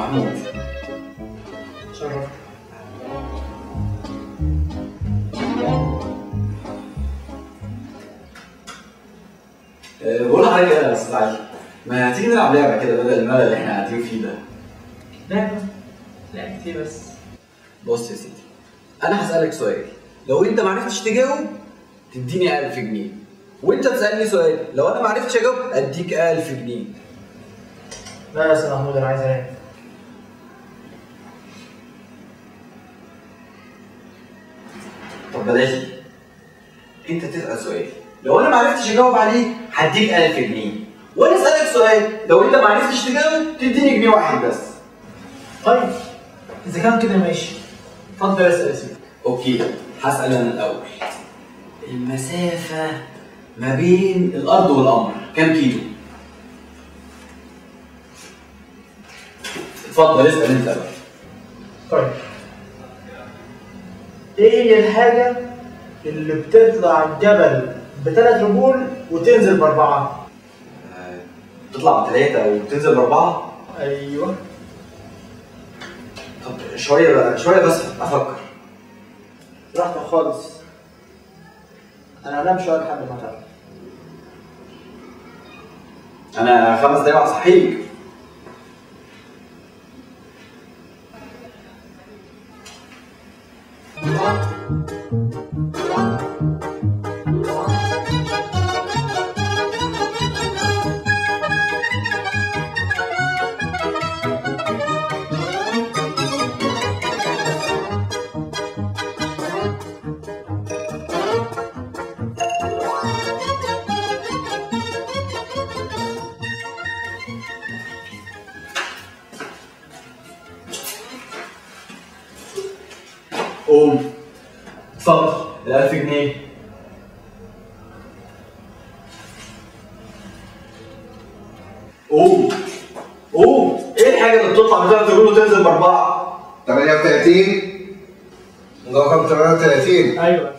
محمود. شرف. بقول لحضرتك ايه يا استاذ علي؟ ما تيجي نلعب لعبه كده بدل الملل اللي احنا قاعدين فيه ده؟ لعبة؟ لعبة ايه بس؟ بص يا سيدي، انا هسألك سؤال، لو انت ما عرفتش تجاوب تديني 1000 جنيه، وانت تسألني سؤال، لو انا ما عرفتش اجاوب اديك 1000 جنيه. لا يا استاذ محمود، انا عايز انام. طب بلاش دي. انت تسأل سؤال، لو انا ما عرفتش اجاوب عليه هديك 1000 جنيه، وانا اسألك سؤال، لو انت ما عرفتش تجاوب تديني جنيه واحد بس. طيب اذا كان كده ماشي، اتفضل اسال يا سيدي. اوكي، هسأل انا الاول. المسافة ما بين الارض والقمر كام كيلو؟ اتفضل اسأل انت بقى. طيب ايه هي الحاجة اللي بتطلع الجبل ب3 رجول وتنزل ب4؟ تطلع ب3 وتنزل ب4؟ ايوه. طب شوية بقى، شوية بس افكر. براحتك خالص، انا هنام شوية لحد ما تعرف. انا 5 دقايق هصحيك. قوم. اتفضل ال1000 جنيه. قوم قوم. ايه الحاجة اللي بتطلع ب3 رجول وتنزل ب4؟ 38. رقم 38. ايوه.